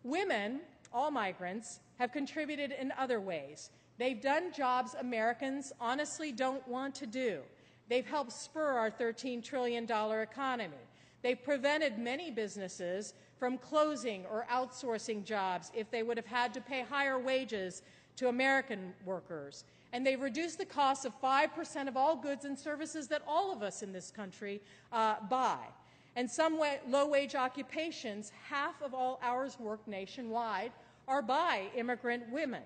Women, all migrants, have contributed in other ways. They've done jobs Americans honestly don't want to do. They've helped spur our $13 trillion economy. They've prevented many businesses from closing or outsourcing jobs if they would have had to pay higher wages to American workers. And they've reduced the cost of 5% of all goods and services that all of us in this country buy. And some low-wage occupations, half of all hours worked nationwide, are by immigrant women.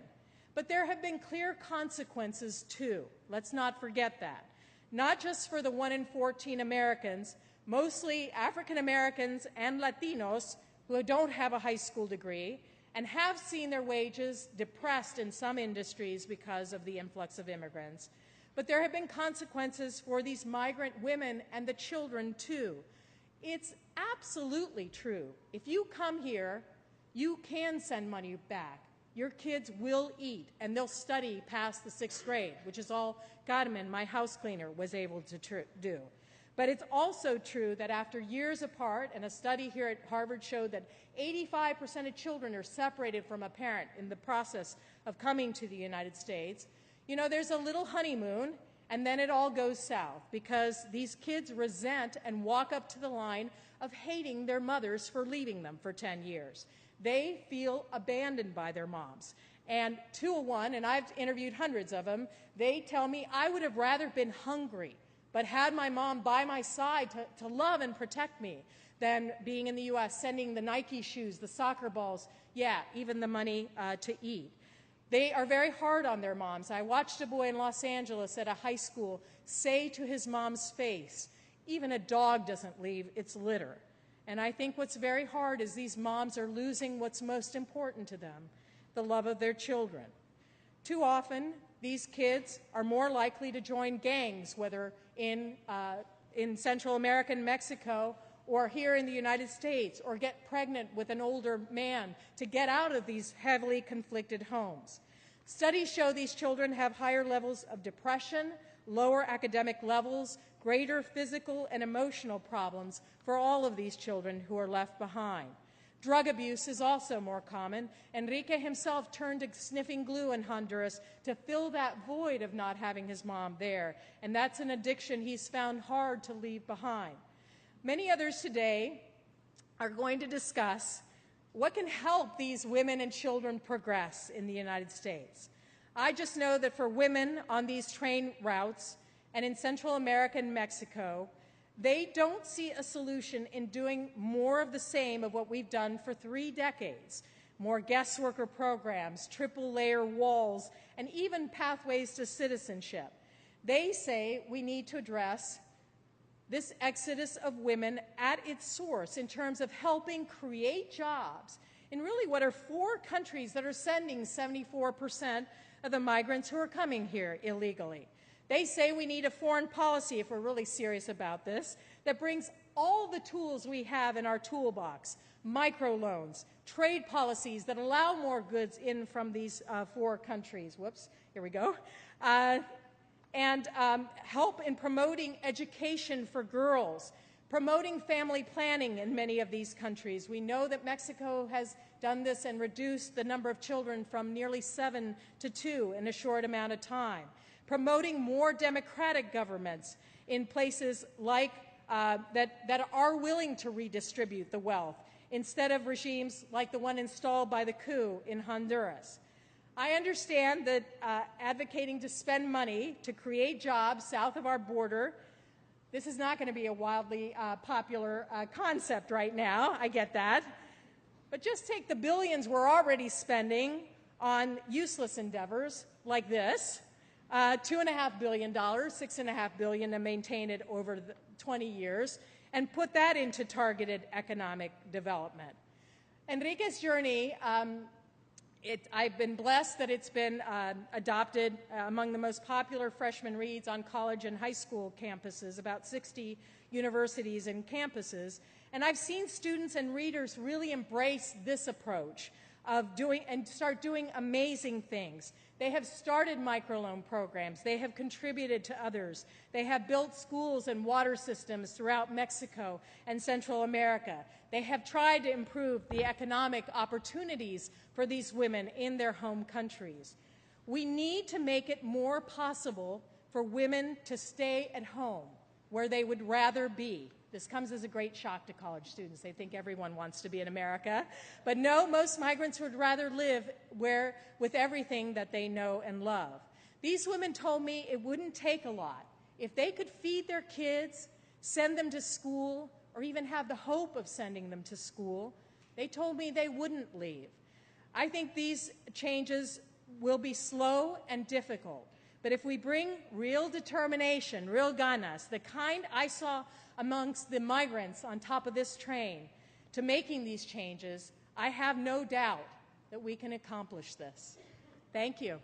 But there have been clear consequences, too. Let's not forget that. Not just for the 1 in 14 Americans, mostly African Americans and Latinos who don't have a high school degree and have seen their wages depressed in some industries because of the influx of immigrants. But there have been consequences for these migrant women and the children, too. It's absolutely true. If you come here, you can send money back. Your kids will eat, and they'll study past the 6th grade, which is all Carmen, my house cleaner, was able to do. But it's also true that after years apart, and a study here at Harvard showed that 85% of children are separated from a parent in the process of coming to the United States, you know, there's a little honeymoon, and then it all goes south because these kids resent and walk up to the line of hating their mothers for leaving them for 10 years. They feel abandoned by their moms. And 201, and I've interviewed hundreds of them, they tell me, I would have rather been hungry, but had my mom by my side to love and protect me than being in the U.S., sending the Nike shoes, the soccer balls, yeah, even the money to eat. They are very hard on their moms. I watched a boy in Los Angeles at a high school say to his mom's face, even a dog doesn't leave its litter. And I think what's very hard is these moms are losing what's most important to them, the love of their children. Too often, these kids are more likely to join gangs, whether in Central America and Mexico or here in the United States, or get pregnant with an older man to get out of these heavily conflicted homes. Studies show these children have higher levels of depression, lower academic levels, greater physical and emotional problems for all of these children who are left behind. Drug abuse is also more common. Enrique himself turned to sniffing glue in Honduras to fill that void of not having his mom there, and that's an addiction he's found hard to leave behind. Many others today are going to discuss what can help these women and children progress in the United States. I just know that for women on these train routes and in Central America and Mexico, they don't see a solution in doing more of the same of what we've done for 3 decades. More guest worker programs, triple-layer walls, and even pathways to citizenship. They say we need to address this exodus of women at its source in terms of helping create jobs in really what are 4 countries that are sending 74% of the migrants who are coming here illegally. They say we need a foreign policy, if we're really serious about this, that brings all the tools we have in our toolbox, microloans, trade policies that allow more goods in from these 4 countries. Whoops, here we go. And help in promoting education for girls, promoting family planning in many of these countries. We know that Mexico has done this and reduced the number of children from nearly 7 to 2 in a short amount of time. Promoting more democratic governments in places like that are willing to redistribute the wealth instead of regimes like the one installed by the coup in Honduras. I understand that advocating to spend money to create jobs south of our border, this is not going to be a wildly popular concept right now. I get that. But just take the billions we're already spending on useless endeavors like this, $2.5 billion, $6.5 billion to maintain it over 20 years, and put that into targeted economic development. Enrique's journey, I've been blessed that it's been adopted among the most popular freshman reads on college and high school campuses, about 60 universities and campuses. And I've seen students and readers really embrace this approach of doing and start doing amazing things. They have started microloan programs. They have contributed to others. They have built schools and water systems throughout Mexico and Central America. They have tried to improve the economic opportunities for these women in their home countries. We need to make it more possible for women to stay at home where they would rather be. This comes as a great shock to college students. They think everyone wants to be in America. But no, most migrants would rather live with everything that they know and love. These women told me it wouldn't take a lot. If they could feed their kids, send them to school, or even have the hope of sending them to school, they told me they wouldn't leave. I think these changes will be slow and difficult. But if we bring real determination, real ganas, the kind I saw amongst the migrants on top of this train, to making these changes, I have no doubt that we can accomplish this. Thank you.